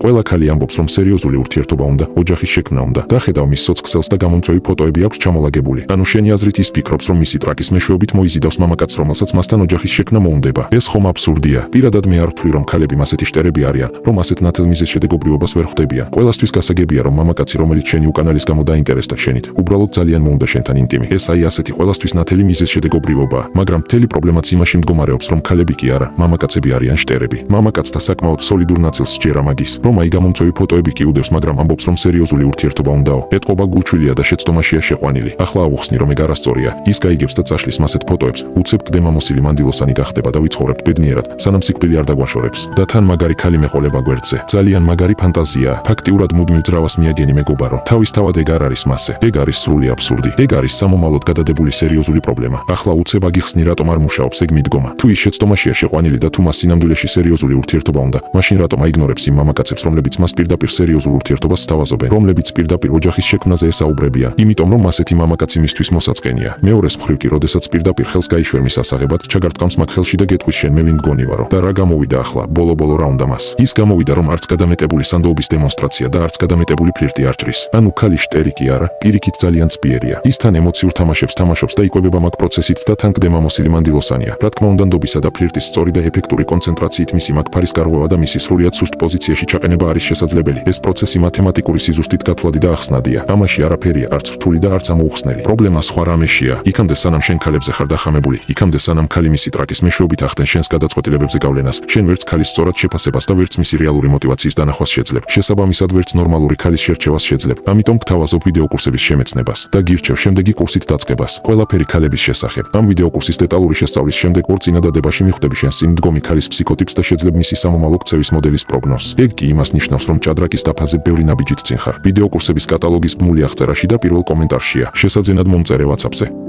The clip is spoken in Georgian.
ყველა ქალი ამბობს, რომ სერიოზული ურთიერთობა უნდა, ოჯახის შექმნა უნდა. დახედავ მის სოцкცელს და გამომწვევი ფოტოები აქვს ჩამოლაგებული. ანუ შენი აზრით ის ფიქრობს, რომ მისი ტრაკის მეშვეობით მოიზიდავს მამაკაცს, რომელსაც მასთან ოჯახის შექმნა მოუნდება. ეს ხომ აბსურდია. პირადად მე არ ვთვლი, რომ ქალები მასეთი შტერები არიან, რომ ასეთ ნათელ მიზეზ შედეგობრიობას ვერ ხვდებიან. ყველასთვის გასაგებია, რომ მამაკაცი, რომელიც შენი უკანალის გამო დაინტერესდა შენით, უბრალოდ ძალიან მოუნდა შენთან ინტიმი. ეს აი ასეთი ყველასთვის ნათელი მიზეზ შედეგობრიობაა, მაგრამ მთელი პრობლემაც იმაში მდგომარეობს, რომ ქალები კი არა, მამაკაცები არიან შტერები. მამაკაცთა საკმაოდ სოლიდურ ნაწილს სჯერა მაგის, რომ აი გამომწვევი ფოტოები კი უდევს, მაგრამ ამბობს, რომ სერიოზული ურთიერთობა უნდაო. ეტყობა გულჩვილია და შეცდომაშია შეყვანილი. ახლა აუხსნი, რომ ეგ არასწორია. ის გაიგებს და წაშლის მასეთ ფოტოებს, უცებ კდემამოსილი მანდილოსანი გახდება და ვიცხოვრებთ ბედნიერად, სანამ სიკვდილი არ დაგვაშორებს. და თან მაგარი ქალი მეყოლება გვერდზე. ძალიან მაგარი ფანტაზიაა. ფაქტიურად მუდმივ ძრავას მიაგენი მეგობარო. თავისთავად ეგ არ არის მასე. ეგ არის სრული აბსურდი. ეგ არის სამომავლოდ გადადებული სერიოზული პრობლემა. ახლა უცებ აგიხსნი, რატომ არ მუშაობს ეგ მიდგომა. თუ ის შეცდომაშია შეყვანილი და თუ მას სინამდვილეში სერიოზული ურთიერთობა უნდა, მაშინ რატომ აიგნორებს იმ მამაკაცებს, რომლებიც მას პირდაპირ სერიოზულ ურთიერთობას სთავაზობენ, რომლებიც პირდაპირ ოჯახის შექმნაზე ესაუბრებიან, იმიტომ რომ ასეთი მამაკაცი მისთვის მოსაწყენია. მეორეს მხრივ კი, როდესაც პირდაპირ ხელს გაიშვერ მის ასაღებად, ჩაგარტყამს მაგ ხელში და გეტყვის შენ მე ვინ მგონი ვარო. და რა გამოვიდა ახლა, ბოლო-ბოლო რა უნდა მას? ის გამოვიდა, რომ არც გადამეტებული სანდოობის დემონსტრაცია და არც გადამეტებული ფლირტი არ ჭრის. ანუ ქალი შტერი კი არა, პირიქით ძალიან ცბიერია. ის თან ემოციურ თამაშებს თამაშობს და იკვებება მაგ პროცესით და თან კდემამოსილი მანდილოსანია. რა თქმა უნდა, ნდობისა და ფლირტის სწორი და ეფექტური კონცენტრაციით მისი მაგ ფარის გარღვევა და მისი სრულიად სუსტ პოზიციაში ჩაყენება არის შესაძლებელი. ეს პროცესი მათემატიკური სიზუსტით გათვლადი და ახსნადია. ამაში არაფერია არც რთული და არც ამოუხსნელი. პრობლემა სხვა რამეშია. იქამდე სანამ შენ ქალებზე ხარ დახამებული, იქამდე სანამ ქალი მისი ტრაკის მეშვეობით ახდენ შენს გადაწყვეტილებებზე გავლენას, შენ ვერც ქალის სწორად შეფასებას და ვერც მისი რეალური მოტივაციის დანახვას შეძლებ. შესაბამისად ვერც ნორმალური ქალის შერჩევას შეძლებ. ამიტომ გთავაზობ ვიდეო კურსების შემეცნებას და გირჩევ შემდეგი კურსით დაწყებას. ყველაფერი ქალების შესახებ. ამ ვიდეო კურსის დეტალური შესწავლის შემდეგ ორ წინადადებაში მიხვდები შენს წინ მდგომი ქალის ფსიქოტიპს და შეძლებ მისი სამომავლო ქცევის მოდელის პროგნოზს. ეგ კი იმას ნიშნავს, რომ ჭადრაკის დაფაზე ბევრი ნაბიჯით წინ ხარ. ვიდეო კურსების კატალოგის ბმული აღწერაში და პირველ კომენტარშია. შესაძენად მომწერე WhatsApp-ზე.